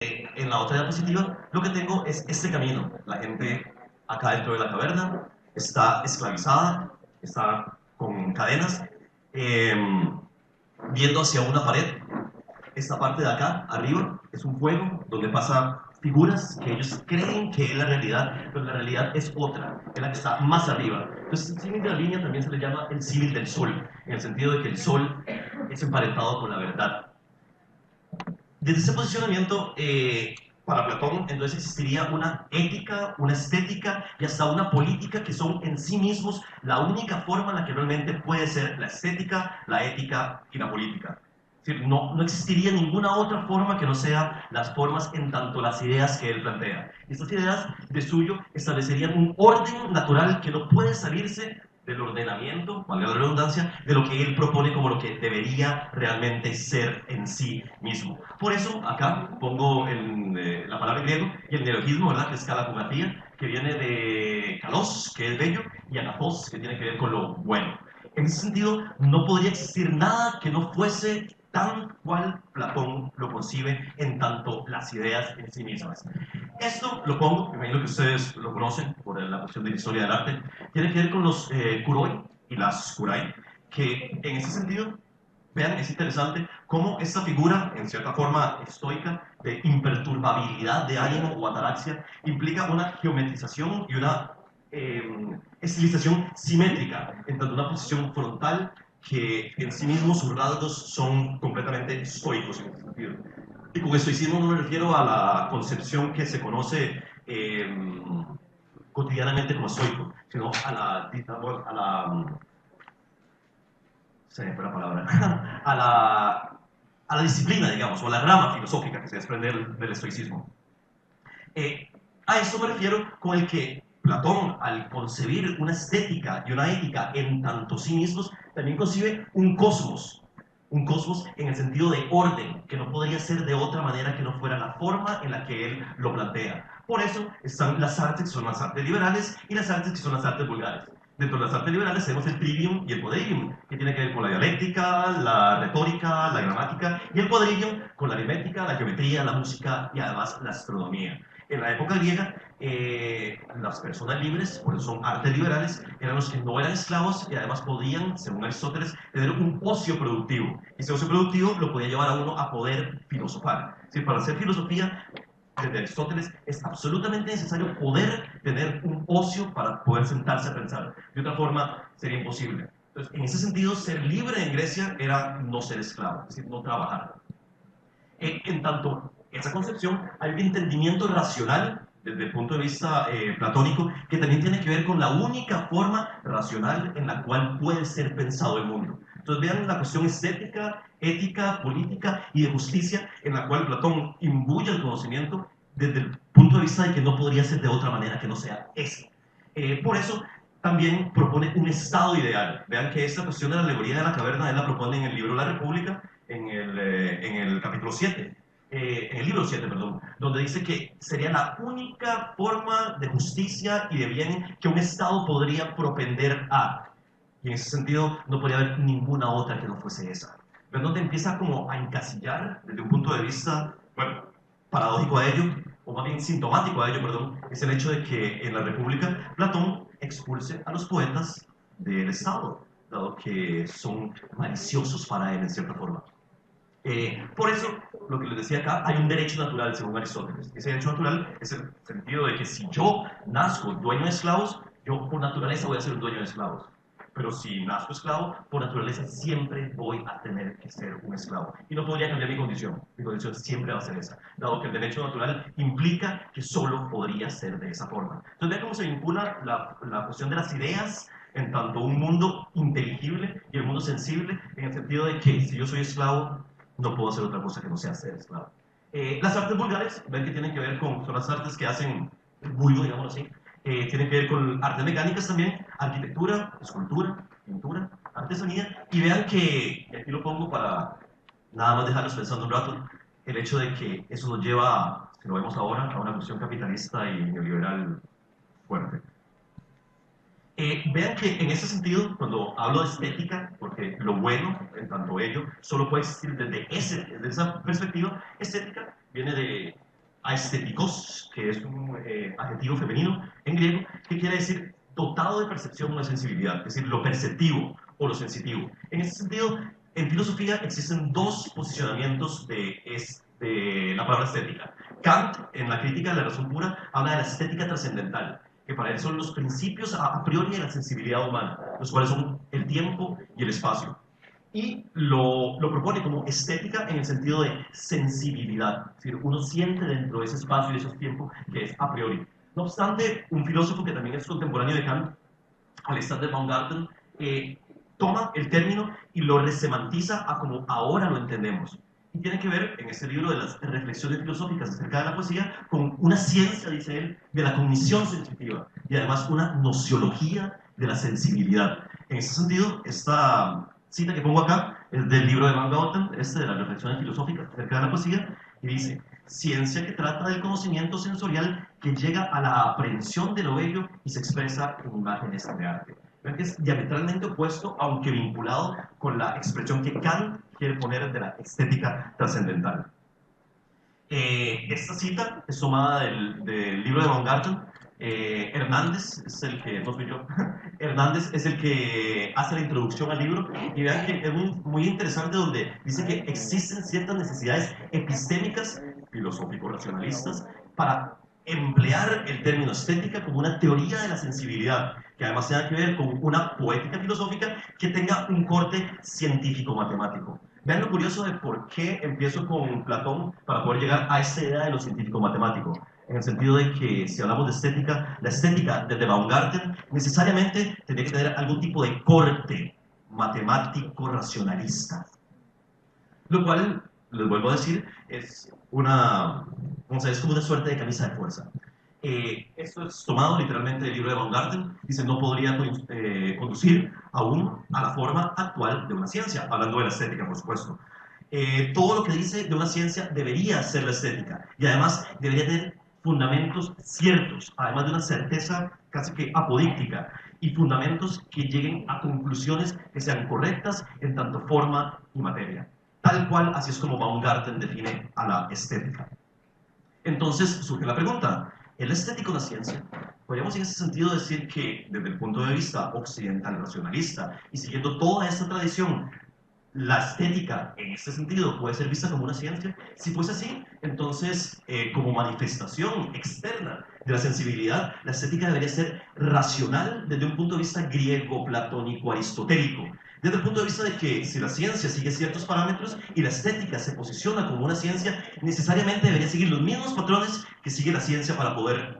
En la otra diapositiva lo que tengo es este camino. La gente acá dentro de la caverna está esclavizada, está con cadenas, eh, viendo hacia una pared. Esta parte de acá, arriba, es un juego donde pasan figuras que ellos creen que es la realidad, pero la realidad es otra, es la que está más arriba. Entonces, el símil de la línea también se le llama el símil del sol, en el sentido de que el sol es emparentado con la verdad. Desde ese posicionamiento, para Platón, entonces existiría una ética, una estética y hasta una política que son en sí mismos la única forma en la que realmente puede ser la estética, la ética y la política. Es decir, no existiría ninguna otra forma que no sea las formas en tanto las ideas que él plantea. Estas ideas de suyo establecerían un orden natural que no puede salirse del ordenamiento, valga la redundancia, de lo que él propone como lo que debería realmente ser en sí mismo. Por eso acá pongo la palabra en griego y el neologismo, ¿verdad? Que es calafugatía, que viene de kalos, que es bello, y agathos, que tiene que ver con lo bueno. En ese sentido, no podría existir nada que no fuese tal cual Platón lo concibe en tanto las ideas en sí mismas. Esto lo pongo, me imagino que ustedes lo conocen por la cuestión de la historia del arte, tiene que ver con los kuroi y las kurai, que en ese sentido, vean, es interesante cómo esta figura, en cierta forma estoica, de imperturbabilidad de ánimo o ataraxia, implica una geometrización y una estilización simétrica, en tanto una posición frontal que en sí mismos sus rasgos son completamente estoicos en este sentido. Y con estoicismo no me refiero a la concepción que se conoce cotidianamente como estoico, sino a se me fue la palabra, a la disciplina, digamos, o a la rama filosófica que se desprende del estoicismo. A esto me refiero con el que Platón, al concebir una estética y una ética en tanto sí mismos, también concibe un cosmos en el sentido de orden, que no podría ser de otra manera que no fuera la forma en la que él lo plantea. Por eso están las artes que son las artes liberales y las artes que son las artes vulgares. Dentro de las artes liberales tenemos el trivium y el poderium, que tiene que ver con la dialéctica, la retórica, la gramática, y el poderium con la aritmética, la geometría, la música y además la astronomía. En la época griega, las personas libres, por eso son artes liberales, eran los que no eran esclavos y además podían, según Aristóteles, tener un ocio productivo. Y ese ocio productivo lo podía llevar a uno a poder filosofar. Es decir, para hacer filosofía, desde Aristóteles, es absolutamente necesario poder tener un ocio para poder sentarse a pensar. De otra forma, sería imposible. Entonces, en ese sentido, ser libre en Grecia era no ser esclavo, es decir, no trabajar. En tanto, esa concepción hay un entendimiento racional desde el punto de vista platónico que también tiene que ver con la única forma racional en la cual puede ser pensado el mundo. Entonces vean la cuestión estética, ética, política y de justicia en la cual Platón imbuye el conocimiento desde el punto de vista de que no podría ser de otra manera que no sea ese. Por eso también propone un estado ideal. Vean que esta cuestión de la alegoría de la caverna él la propone en el libro La República, en el capítulo 7, en el libro 7, perdón, donde dice que sería la única forma de justicia y de bien que un Estado podría propender a. Y en ese sentido no podría haber ninguna otra que no fuese esa. Pero donde empieza como a encasillar desde un punto de vista, bueno, paradójico a ello, o más bien sintomático a ello, perdón, es el hecho de que en la República Platón expulse a los poetas del Estado, dado que son maliciosos para él en cierta forma. Por eso, lo que les decía acá, hay un derecho natural según Aristóteles. Ese derecho natural es el sentido de que si yo nazco dueño de esclavos, yo por naturaleza voy a ser un dueño de esclavos. Pero si nazco esclavo, por naturaleza siempre voy a tener que ser un esclavo. Y no podría cambiar mi condición. Mi condición siempre va a ser esa. Dado que el derecho natural implica que solo podría ser de esa forma. Entonces, vean cómo se vincula la cuestión de las ideas en tanto un mundo inteligible y el mundo sensible, en el sentido de que si yo soy esclavo, no puedo hacer otra cosa que no sea ser esclavo. Las artes vulgares, ven que tienen que ver con, son las artes que hacen el vulgo, digamos así, tienen que ver con artes mecánicas también, arquitectura, escultura, pintura, artesanía, y vean que, y aquí lo pongo para nada más dejarlos pensando un rato, el hecho de que eso nos lleva, si lo vemos ahora, a una cuestión capitalista y neoliberal fuerte. Vean que en ese sentido, cuando hablo de estética, porque lo bueno, en tanto ello, solo puede existir desde esa perspectiva, estética viene aesthetikos, que es un adjetivo femenino en griego, que quiere decir dotado de percepción o de sensibilidad, es decir, lo perceptivo o lo sensitivo. En ese sentido, en filosofía existen dos posicionamientos de la palabra estética. Kant, en la crítica de la razón pura, habla de la estética trascendental, que para él son los principios a priori de la sensibilidad humana, los cuales son el tiempo y el espacio. Y lo propone como estética en el sentido de sensibilidad, es decir, uno siente dentro de ese espacio y de ese tiempo que es a priori. No obstante, un filósofo que también es contemporáneo de Kant, Alexander Baumgarten, toma el término y lo resemantiza a como ahora lo entendemos. Y tiene que ver, en este libro de las reflexiones filosóficas acerca de la poesía, con una ciencia, dice él, de la cognición sensitiva y además una nociología de la sensibilidad. En ese sentido, esta cita que pongo acá es del libro de Baumgarten, de las reflexiones filosóficas acerca de la poesía, y dice: ciencia que trata del conocimiento sensorial que llega a la aprehensión de lo bello y se expresa en imágenes de arte. Ven que es diametralmente opuesto, aunque vinculado con la expresión que Kant quiere poner de la estética trascendental. Esta cita es tomada del libro de Baumgarten. Hernández es el que, no soy yo, Hernández es el que hace la introducción al libro, y vean que es muy interesante, donde dice que existen ciertas necesidades epistémicas, filosófico-racionalistas, para emplear el término estética como una teoría de la sensibilidad, que además tenga que ver con una poética filosófica que tenga un corte científico-matemático. Vean lo curioso de por qué empiezo con Platón para poder llegar a esta idea de lo científico-matemático. En el sentido de que si hablamos de estética, la estética desde Baumgarten necesariamente tendría que tener algún tipo de corte matemático-racionalista. Lo cual, les vuelvo a decir, es es como una suerte de camisa de fuerza. Esto es tomado literalmente del libro de Baumgarten. Dice: no podría conducir aún a la forma actual de una ciencia, hablando de la estética, por supuesto. Todo lo que dice de una ciencia debería ser la estética, y además debería tener fundamentos ciertos, además de una certeza casi que apodíctica, y fundamentos que lleguen a conclusiones que sean correctas en tanto forma y materia. Tal cual, así es como Baumgarten define a la estética. Entonces surge la pregunta: ¿es la estética una ciencia? Podríamos en ese sentido decir que, desde el punto de vista occidental racionalista, y siguiendo toda esta tradición, la estética en este sentido puede ser vista como una ciencia. Si fuese así, entonces, como manifestación externa de la sensibilidad, la estética debería ser racional desde un punto de vista griego, platónico, aristotélico. Desde el punto de vista de que, si la ciencia sigue ciertos parámetros y la estética se posiciona como una ciencia, necesariamente debería seguir los mismos patrones que sigue la ciencia para poder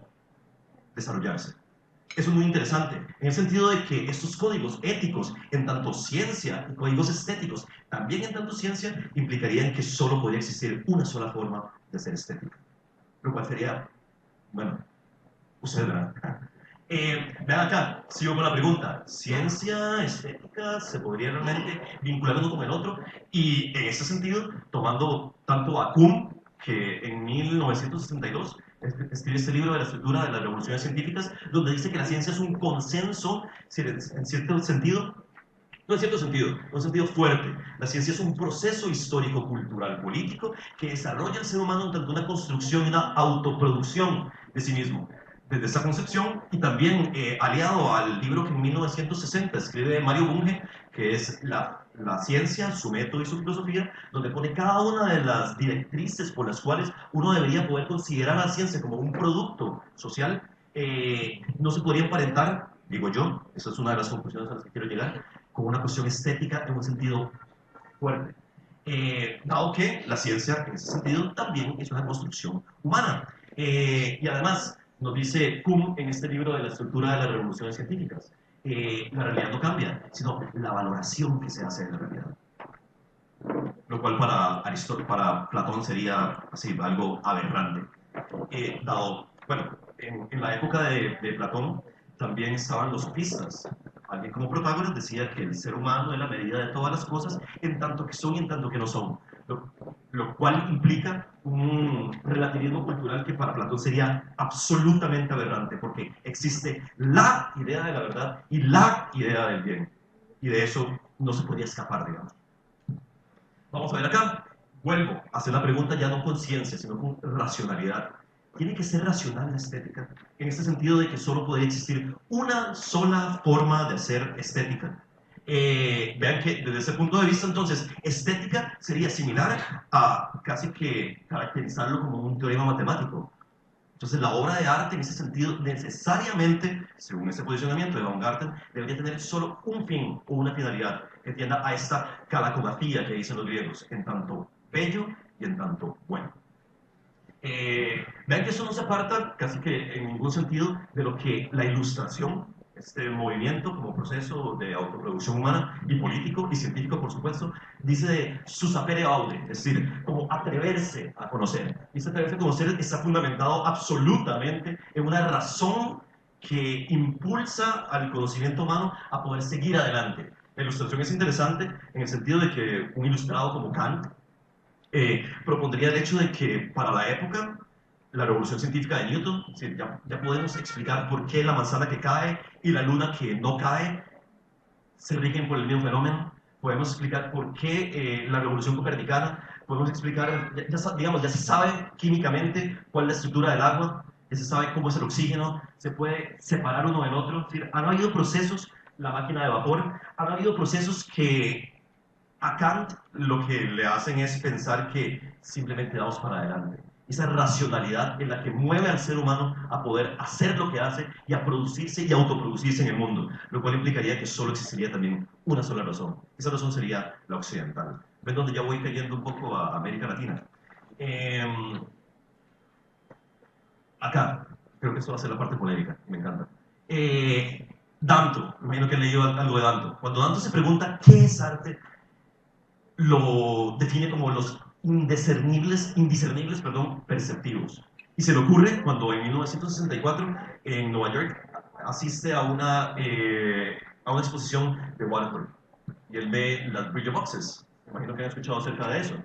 desarrollarse. Eso es muy interesante, en el sentido de que estos códigos éticos, en tanto ciencia, y códigos estéticos, también en tanto ciencia, implicarían que solo podría existir una sola forma de ser estética. Lo cual sería, bueno, ustedes verán. Vean acá, sigo con la pregunta: ¿ciencia, estética, se podría realmente vincular uno con el otro? Y en ese sentido, tomando tanto a Kuhn, que en 1962 escribe este libro de la estructura de las revoluciones científicas, donde dice que la ciencia es un consenso, en cierto sentido, no en cierto sentido, en un sentido fuerte. La ciencia es un proceso histórico, cultural, político, que desarrolla el ser humano en tanto una construcción y una autoproducción de sí mismo. Desde esta concepción, y también aliado al libro que en 1960 escribe Mario Bunge, que es la ciencia, su método y su filosofía, donde pone cada una de las directrices por las cuales uno debería poder considerar a la ciencia como un producto social. No se podría emparentar, digo yo, esa es una de las conclusiones a las que quiero llegar, con una cuestión estética en un sentido fuerte. Dado que la ciencia, en ese sentido, también es una construcción humana. Y además, nos dice Kuhn en este libro de la estructura de las revoluciones científicas, la realidad no cambia, sino la valoración que se hace de la realidad. Lo cual para Platón sería así, algo aberrante. Bueno, en la época de Platón también estaban los sofistas. Alguien como Protágoras decía que el ser humano es la medida de todas las cosas, en tanto que son y en tanto que no son. Lo cual implica un relativismo cultural que para Platón sería absolutamente aberrante, porque existe la idea de la verdad y la idea del bien. Y de eso no se podía escapar, digamos. Vamos a ver acá. Vuelvo a hacer la pregunta ya no con ciencia, sino con racionalidad. tiene que ser racional la estética, en este sentido de que solo podría existir una sola forma de hacer estética. Vean que desde ese punto de vista, entonces, estética sería similar a casi que caracterizarlo como un teorema matemático. Entonces, la obra de arte, en ese sentido, necesariamente, según ese posicionamiento de Baumgarten, debería tener solo un fin o una finalidad que tienda a esta calacografía que dicen los griegos, en tanto bello y en tanto bueno. Vean que eso no se aparta casi que en ningún sentido de lo que la ilustración, este movimiento como proceso de autoproducción humana y político y científico, por supuesto, dice de susapere aude, es decir, como atreverse a conocer. Y ese atreverse a conocer está fundamentado absolutamente en una razón que impulsa al conocimiento humano a poder seguir adelante. La ilustración es interesante en el sentido de que un ilustrado como Kant propondría el hecho de que para la época, la revolución científica de Newton, sí, ya podemos explicar por qué la manzana que cae y la luna que no cae se rigen por el mismo fenómeno, podemos explicar por qué la revolución copernicana, podemos explicar, digamos, ya se sabe químicamente cuál es la estructura del agua, ya se sabe cómo es el oxígeno, se puede separar uno del otro, es decir, han habido procesos, la máquina de vapor, han habido procesos que a Kant lo que le hacen es pensar que simplemente vamos para adelante. Esa racionalidad en la que mueve al ser humano a poder hacer lo que hace y a producirse y autoproducirse en el mundo, lo cual implicaría que solo existiría también una sola razón. Esa razón sería la occidental. ¿Ven donde ya voy cayendo un poco a América Latina? Eh, Acá, creo que esto va a ser la parte polémica, me encanta. Danto, imagino que he leído algo de Danto. Cuando Danto se pregunta qué es arte, lo define como los indiscernibles, perdón, perceptivos. Y se le ocurre cuando en 1964 en Nueva York asiste a una exposición de Warhol y él ve las Brillo Boxes. Imagino que han escuchado acerca de eso,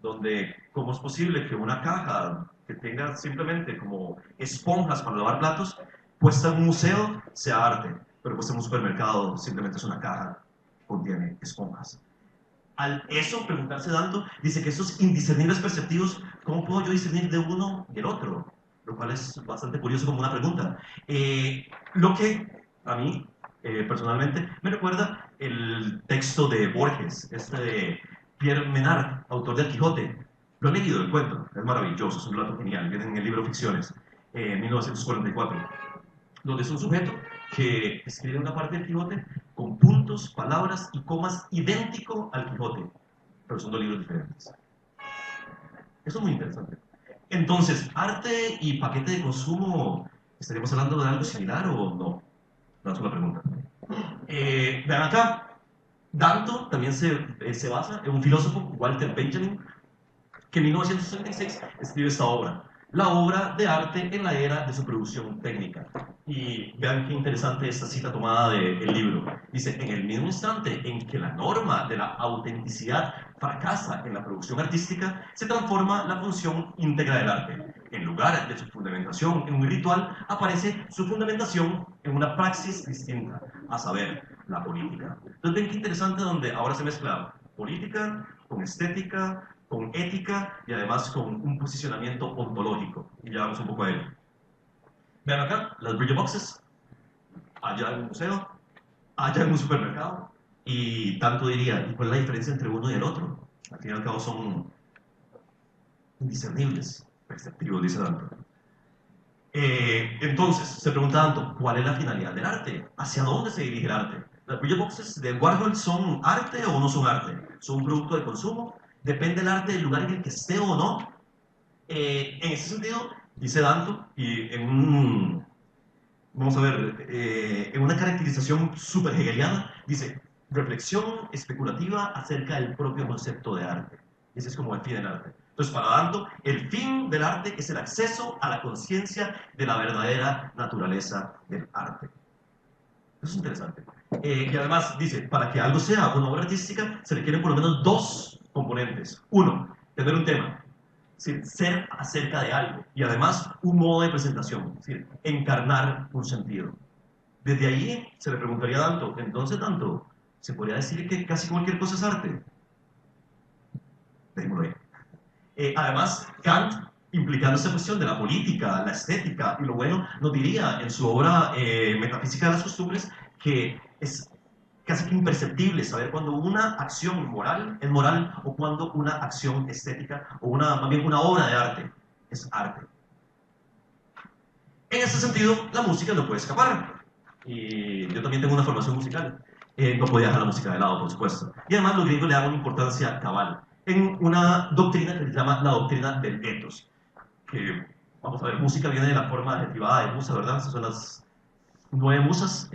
donde cómo es posible que una caja que tenga simplemente como esponjas para lavar platos, puesta en un museo sea arte, pero puesta en un supermercado simplemente es una caja que contiene esponjas. Al eso preguntarse tanto, dice que esos indiscernibles perceptivos, ¿cómo puedo yo discernir de uno y el otro? Lo cual es bastante curioso como una pregunta. Lo que a mí, personalmente, me recuerda el texto de Borges, este de Pierre Menard, autor del Quijote. Lo he leído, el cuento, es maravilloso, es un relato genial, viene en el libro Ficciones, en 1944, donde es un sujeto que escribe una parte del Quijote con puntos, palabras y comas idéntico al Quijote, pero son dos libros diferentes. Eso es muy interesante. Entonces, ¿arte y paquete de consumo, estaríamos hablando de algo similar o no? No es una pregunta. Vean acá, Danto también se basa en un filósofo, Walter Benjamin, que en 1966 escribe esta obra, la obra de arte en la era de su producción técnica. Y vean qué interesante esta cita tomada del libro. Dice, en el mismo instante en que la norma de la autenticidad fracasa en la producción artística, se transforma la función íntegra del arte. En lugar de su fundamentación en un ritual, aparece su fundamentación en una praxis distinta, a saber, la política. Entonces ven qué interesante donde ahora se mezcla política con estética, con ética y además con un posicionamiento ontológico. Y ya vamos un poco a ello. Vean acá, las Brillo Boxes, allá en un museo, allá en un supermercado, y tanto diría, ¿y cuál es la diferencia entre uno y el otro? Al fin y al cabo son indiscernibles, perceptivos, dice Danto. Entonces, se pregunta Danto, ¿cuál es la finalidad del arte? ¿Hacia dónde se dirige el arte? ¿Las Brillo Boxes de Warhol son arte o no son arte? ¿Son un producto de consumo? ¿Depende el arte del lugar en el que esté o no? En ese sentido, dice Danto, y vamos a ver, en una caracterización super hegeliana, dice, reflexión especulativa acerca del propio concepto de arte. Ese es como el fin del arte. Entonces, para Danto, el fin del arte es el acceso a la conciencia de la verdadera naturaleza del arte. Eso es interesante. Y además dice, para que algo sea una obra artística, se requieren por lo menos dos componentes. Uno, tener un tema, es decir, ser acerca de algo. Y además, un modo de presentación, es decir, encarnar un sentido. Desde ahí se le preguntaría a Danto, entonces Danto, ¿se podría decir que casi cualquier cosa es arte? Dejémoslo ahí. Además, Kant implicando esta cuestión de la política, la estética y lo bueno, nos diría en su obra Metafísica de las Costumbres que es casi que imperceptible saber cuando una acción moral es moral o cuando una acción estética o más bien una obra de arte es arte. En ese sentido, la música no puede escapar. Y yo también tengo una formación musical. No podía dejar la música de lado, por supuesto. Y además los griegos le dan una importancia cabal en una doctrina que se llama la doctrina del ethos. Que, vamos a ver, música viene de la forma adjetivada de musa, ¿verdad? Esas son las 9 musas.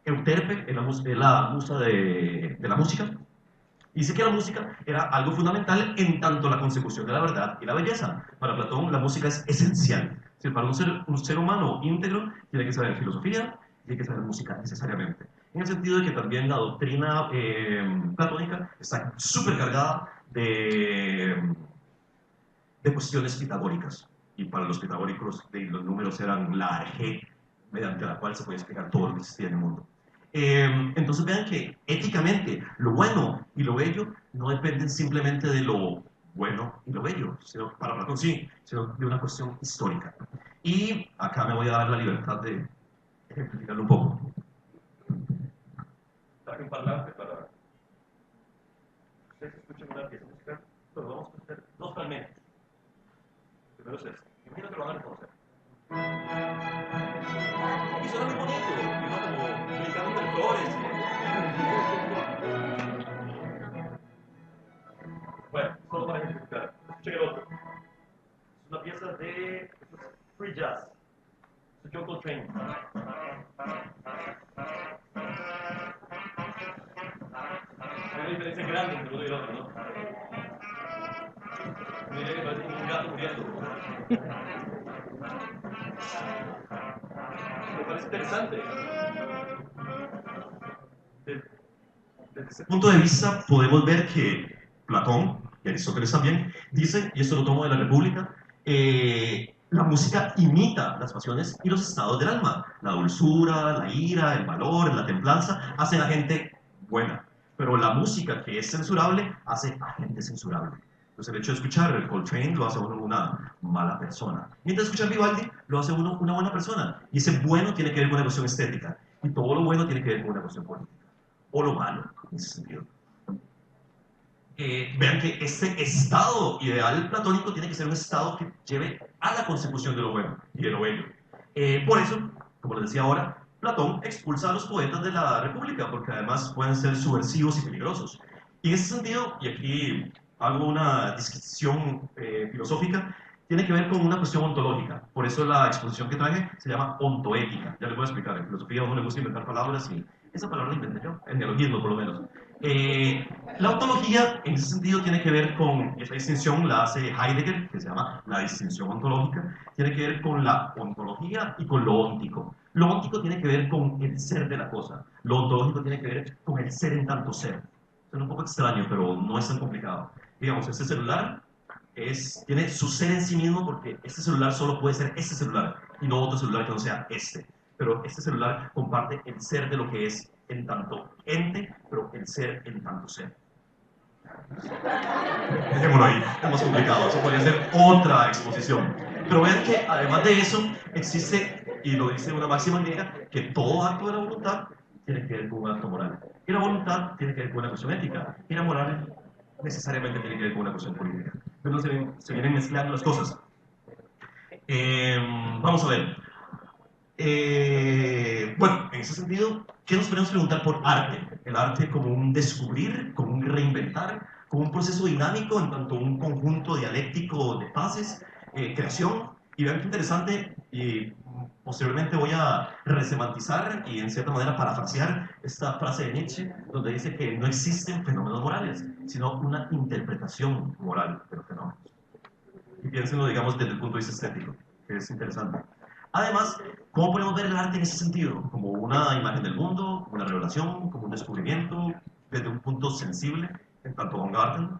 Euterpe es la musa de la música. Dice que la música era algo fundamental en tanto la consecución de la verdad y la belleza. Para Platón, la música es esencial. Si para un ser humano íntegro, tiene que saber filosofía, tiene que saber música necesariamente. En el sentido de que también la doctrina platónica está súper cargada de cuestiones pitagóricas. Y para los pitagóricos, los números eran la arjé, mediante la cual se puede explicar todo lo que existía en el mundo. Entonces vean que éticamente lo bueno y lo bello no dependen simplemente de lo bueno y lo bello, sino, para Platón sí, sino de una cuestión histórica. Y acá me voy a dar la libertad de ejemplificarlo un poco. Traje un parlante para que ustedes escuchen una pieza musical, pero vamos a hacer 2 fragmentos. Primero es este. Imagino que lo van a reconocer. Y suena muy bonito, como brincando de flores. Bueno, solo para ejemplificar. Escuchen el otro. Es una pieza de free jazz. Es John Coltrane. Hay una diferencia grande entre uno y el otro, ¿no? Me diría que parece como un gato muriendo. Me parece interesante. Desde ese punto de vista podemos ver que Platón y Aristóteles también dicen, y esto lo tomo de la República, la música imita las pasiones y los estados del alma. La dulzura, la ira, el valor, la templanza hacen a gente buena, pero la música que es censurable hace a gente censurable. Entonces el hecho de escuchar el Coltrane lo hace a uno una mala persona. Mientras escuchar Vivaldi lo hace a uno una buena persona. Y ese bueno tiene que ver con una cuestión estética. Y todo lo bueno tiene que ver con una cuestión política. O lo malo, en ese sentido. Vean que este estado ideal platónico tiene que ser un estado que lleve a la consecución de lo bueno y de lo bello. Por eso, como les decía ahora, Platón expulsa a los poetas de la República, porque además pueden ser subversivos y peligrosos. Y en ese sentido, y aquí hago una disquisición filosófica, tiene que ver con una cuestión ontológica. Por eso la exposición que traje se llama ontoética. Ya les voy a explicar. En filosofía a uno le gusta inventar palabras y esa palabra la inventé yo, en neologismo por lo menos. La ontología, en ese sentido, tiene que ver con, esa distinción la hace Heidegger, que se llama la distinción ontológica, tiene que ver con la ontología y con lo óntico. Lo óntico tiene que ver con el ser de la cosa, lo ontológico tiene que ver con el ser en tanto ser. Suena un poco extraño, pero no es tan complicado. Digamos, este celular tiene su ser en sí mismo porque este celular solo puede ser este celular y no otro celular que no sea este. Pero este celular comparte el ser de lo que es en tanto ente, pero el ser en tanto ser. Dejémoslo ahí, es más complicado, eso podría ser otra exposición. Pero vean que además de eso existe, y lo dice una máxima griega, que todo acto de la voluntad tiene que ver con un acto moral. Y la voluntad tiene que ver con una cuestión ética. Y la moral necesariamente tiene que ver con una cuestión política. Entonces se vienen mezclando las cosas. Vamos a ver. Bueno, en ese sentido, ¿qué nos podemos preguntar por arte? El arte como un descubrir, como un reinventar, como un proceso dinámico en tanto un conjunto dialéctico de fases, creación. Y vean qué interesante, y posteriormente voy a resemantizar y en cierta manera parafrasear esta frase de Nietzsche, donde dice que no existen fenómenos morales, sino una interpretación moral de los fenómenos. Y piénsenlo, digamos, desde el punto de vista estético, que es interesante. Además, ¿cómo podemos ver el arte en ese sentido? Como una imagen del mundo, una revelación, como un descubrimiento, desde un punto sensible, en tanto Baumgarten.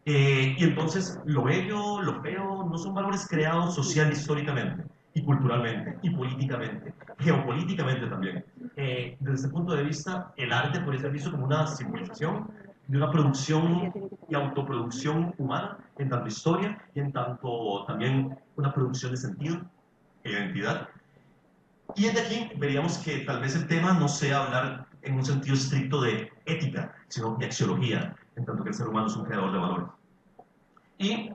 Y entonces, lo bello, lo feo, no son valores creados social y históricamente, y culturalmente, y políticamente, geopolíticamente también. Desde este punto de vista, el arte puede ser visto como una simbolización de una producción y autoproducción humana, en tanto historia y en tanto también una producción de sentido e identidad. Y desde aquí veríamos que tal vez el tema no sea hablar en un sentido estricto de ética, sino de axiología, en tanto que el ser humano es un creador de valores. Y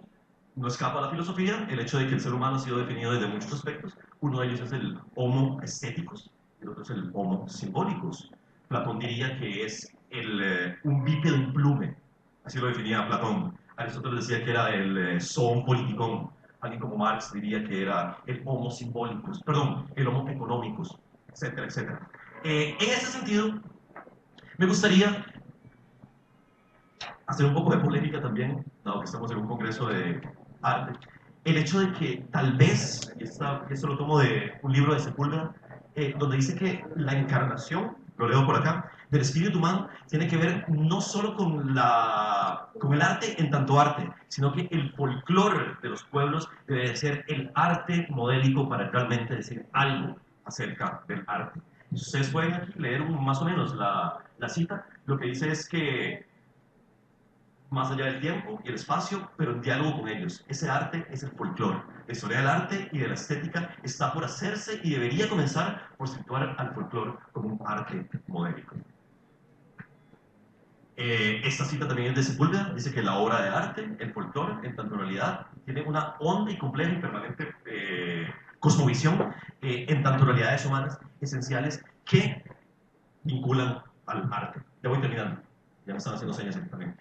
no escapa a la filosofía el hecho de que el ser humano ha sido definido desde muchos aspectos. Uno de ellos es el homo estéticos, el otro es el homo simbólicos. Platón diría que es un bípedo implume, así lo definía Platón. Aristóteles decía que era el zoon politikon. Alguien como Marx diría que era el homo simbólicos, perdón, el homo económicos, etcétera, etcétera. En ese sentido, me gustaría hacer un poco de polémica también, dado que estamos en un congreso de arte. El hecho de que tal vez, y esto lo tomo de un libro de Sepúlveda, donde dice que la encarnación, lo leo por acá, del espíritu humano tiene que ver no solo con el arte en tanto arte, sino que el folclore de los pueblos debe ser el arte modélico para realmente decir algo acerca del arte. Y si ustedes pueden aquí leer más o menos la cita, lo que dice es que más allá del tiempo y el espacio, pero en diálogo con ellos. Ese arte es el folclore. La historia del arte y de la estética está por hacerse y debería comenzar por situar al folclore como un arte modélico. Esta cita también es de Sepúlveda, dice que la obra de arte, el folclore, en tanto realidad, tiene una honda y compleja y permanente cosmovisión en tanto realidades humanas esenciales que vinculan al arte. Ya voy terminando. Ya me están haciendo señas aquí también.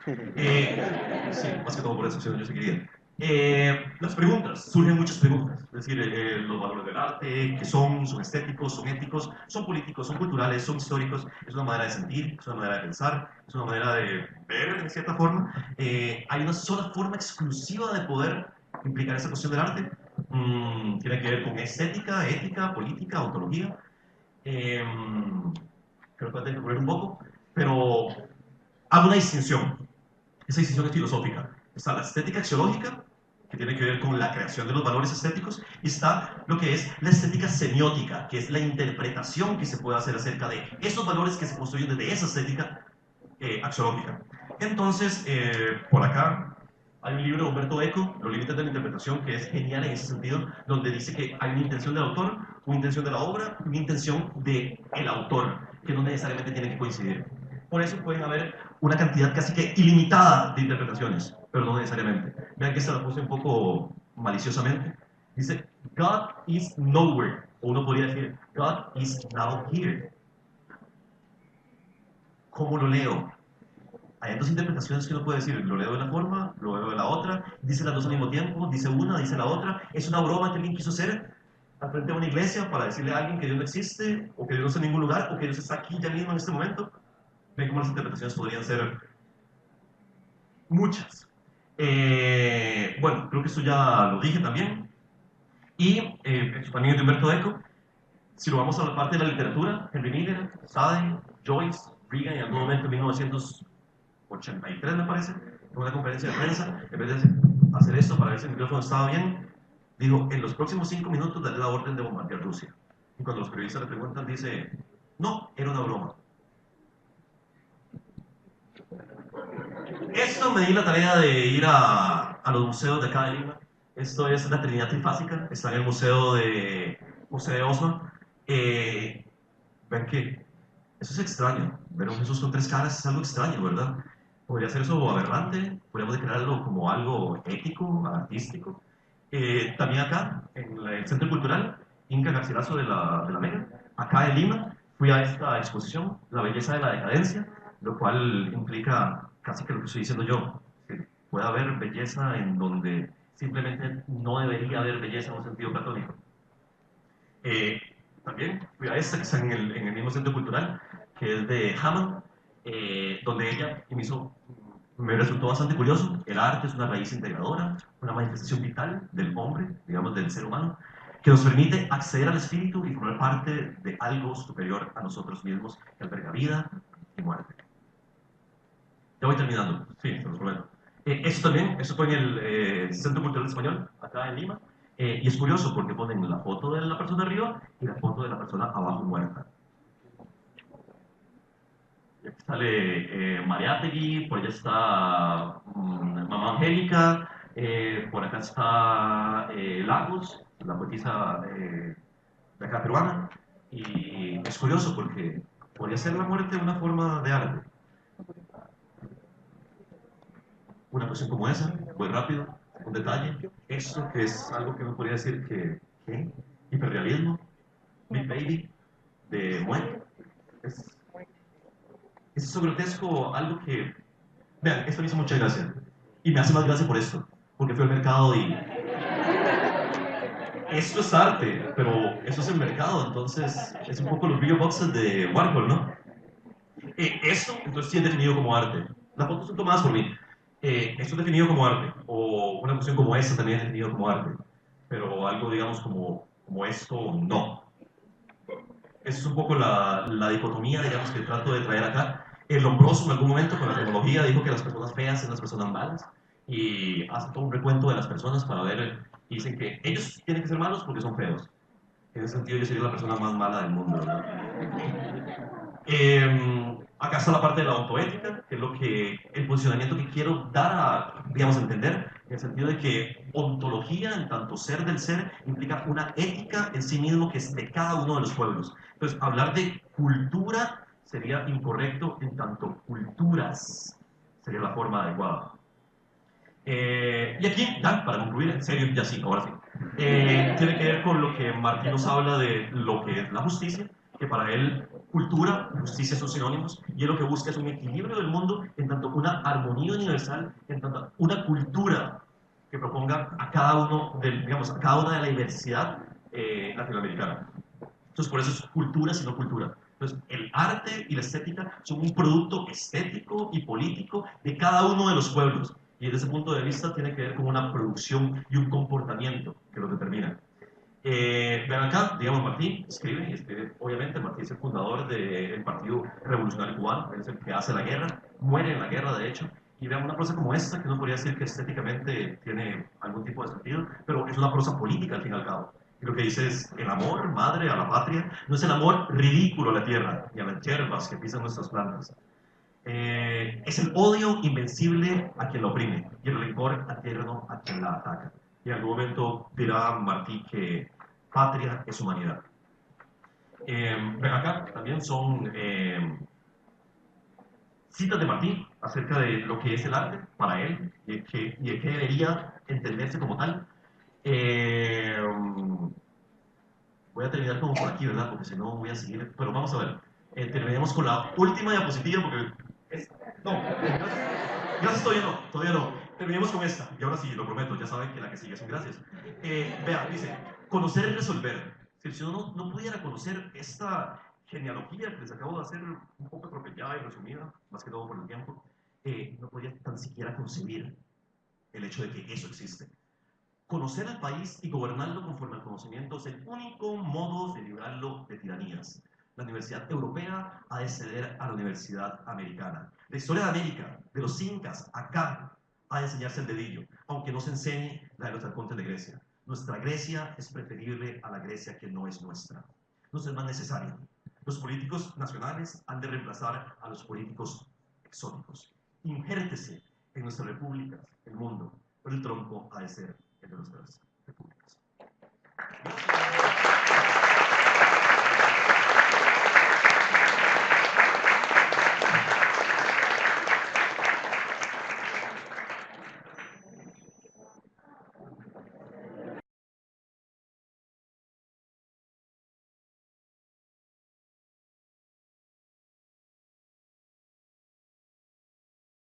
Sí, más que todo por eso, si no yo seguiría. Las preguntas, surgen muchas preguntas, es decir, los valores del arte, ¿qué son? ¿Son estéticos? ¿Son éticos? ¿Son políticos? ¿Son culturales? ¿Son históricos? ¿Es una manera de sentir? ¿Es una manera de pensar? ¿Es una manera de ver, en cierta forma? ¿Hay una sola forma exclusiva de poder implicar esa cuestión del arte? ¿Tiene que ver con estética, ética, política, ontología? Eh, Creo que tengo que poner un poco, pero hago una distinción. Esa distinción es filosófica. Está la estética axiológica, que tiene que ver con la creación de los valores estéticos, y está lo que es la estética semiótica, que es la interpretación que se puede hacer acerca de esos valores que se construyen desde esa estética axiológica. Entonces, por acá hay un libro de Humberto Eco, Los límites de la interpretación, que es genial en ese sentido, donde dice que hay una intención del autor, una intención de la obra, una intención del autor, que no necesariamente tienen que coincidir. Por eso pueden haber una cantidad casi que ilimitada de interpretaciones, pero no necesariamente. Vean que esta la puse un poco maliciosamente. Dice, God is nowhere. O uno podría decir, God is now here. ¿Cómo lo leo? Hay dos interpretaciones que uno puede decir, lo leo de una forma, lo leo de la otra, dice las dos al mismo tiempo, dice una, dice la otra. Es una broma que alguien quiso hacer al frente de una iglesia para decirle a alguien que Dios no existe, o que Dios no está en ningún lugar, o que Dios está aquí ya mismo en este momento. Ven cómo las interpretaciones podrían ser muchas. Bueno, creo que esto ya lo dije también. Y esto también es de Humberto Eco. Si lo vamos a la parte de la literatura, Henry Miller, Sade, Joyce, Reagan, en algún momento en 1983 me parece, en una conferencia de prensa, en vez de hacer esto para ver si el micrófono estaba bien, digo, en los próximos 5 minutos daré la orden de bombardear Rusia. Y cuando los periodistas le preguntan, dice, no, era una broma. Esto me di la tarea de ir a los museos de acá de Lima. Esto es la Trinidad Trifásica, está en el Museo de Oslo. Ven que eso es extraño, ver a un Jesús con tres caras es algo extraño, ¿verdad? Podría ser eso aberrante, podríamos declararlo como algo ético, artístico. También acá, en el Centro Cultural Inca Garcilaso de la Mega, acá en Lima, fui a esta exposición, La belleza de la decadencia, lo cual implica casi que lo que estoy diciendo yo, que puede haber belleza en donde simplemente no debería haber belleza en un sentido platónico. Eh, También fui a esta que está en el mismo centro cultural, que es de Hammond, donde ella me resultó bastante curioso. El arte es una raíz integradora, una manifestación vital del hombre, digamos, del ser humano, que nos permite acceder al espíritu y formar parte de algo superior a nosotros mismos, que alberga vida y muerte. Ya voy terminando, sí, se los prometo. Eso fue en el Centro Cultural Español, acá en Lima. Y es curioso porque ponen la foto de la persona arriba y la foto de la persona abajo muerta. Y aquí sale Mariátegui, por allá está Mamá Angélica, por acá está Lagos, la poetisa de acá peruana, y es curioso porque podría ser la muerte una forma de arte. Una cuestión como esa, muy rápido, un detalle, esto que es algo que uno podría decir que, ¿qué? Hiperrealismo, Big Baby, de Muerte, es eso grotesco, algo que, vean, esto me hizo mucha gracia, y me hace más gracia por esto, porque fui al mercado y esto es arte, pero eso es el mercado, entonces es un poco los video boxes de Warhol, ¿no? Esto, entonces, sí es definido como arte. Las fotos son tomadas por mí. Esto es definido como arte. O una cuestión como esta también es definido como arte. Pero algo, digamos, como esto, no. Esa es un poco la dicotomía, digamos, que trato de traer acá. El Lombroso en algún momento con la tecnología dijo que las personas feas son las personas malas. Y hace todo un recuento de las personas para ver. Y dicen que ellos tienen que ser malos porque son feos. En ese sentido, yo sería la persona más mala del mundo, ¿verdad? Acá está la parte de la autoética, que es lo que, el posicionamiento que quiero dar a, digamos, a entender, en el sentido de que ontología, en tanto ser del ser, implica una ética en sí mismo que es de cada uno de los pueblos. Entonces, hablar de cultura sería incorrecto en tanto culturas sería la forma adecuada. Y aquí, ya, para concluir, en serio, ya sí, ahora sí. Tiene que ver con lo que Martín nos habla de lo que es la justicia, que para él cultura y justicia son sinónimos, y él lo que busca es un equilibrio del mundo en tanto una armonía universal, en tanto una cultura que proponga a cada uno, digamos, a cada una de la diversidad latinoamericana. Entonces, por eso es cultura, sino cultura. Entonces, el arte y la estética son un producto estético y político de cada uno de los pueblos. Y desde ese punto de vista tiene que ver con una producción y un comportamiento que lo determina. Vean acá, digamos, Martín escribe, y escribe, obviamente, Martín es el fundador del Partido Revolucionario Cubano, él es el que hace la guerra, muere en la guerra, de hecho, y vean una prosa como esta, que uno podría decir que estéticamente tiene algún tipo de sentido, pero es una prosa política al fin y al cabo. Y lo que dice es, el amor, madre, a la patria, no es el amor ridículo a la tierra, ni a las hierbas que pisan nuestras plantas. Es el odio invencible a quien lo oprime, y el rencor eterno a quien la ataca. Y en algún momento dirá Martí que patria es humanidad. Ven acá, también son citas de Martí acerca de lo que es el arte para él y de qué debería entenderse como tal. Eh, Voy a terminar como por aquí, ¿verdad? Porque si no voy a seguir. Pero vamos a ver. Terminemos con la última diapositiva porque no, gracias, todavía no. Terminemos con esta. Y ahora sí, lo prometo, ya saben que la que sigue son gracias. Vea, dice, conocer y resolver. Si uno no pudiera conocer esta genealogía que les acabo de hacer un poco atropellada y resumida, más que todo por el tiempo, no podría tan siquiera concebir el hecho de que eso existe. Conocer el país y gobernarlo conforme al conocimiento es el único modo de librarlo de tiranías. La Universidad Europea ha de ceder a la Universidad Americana. La historia de América, de los incas, acá, ha de enseñarse el dedillo, aunque no se enseñe la de los arcontes de Grecia. Nuestra Grecia es preferible a la Grecia que no es nuestra. No es más necesaria. Los políticos nacionales han de reemplazar a los políticos exóticos. Injértese en nuestras repúblicas, el mundo, pero el tronco ha de ser de nuestras repúblicas.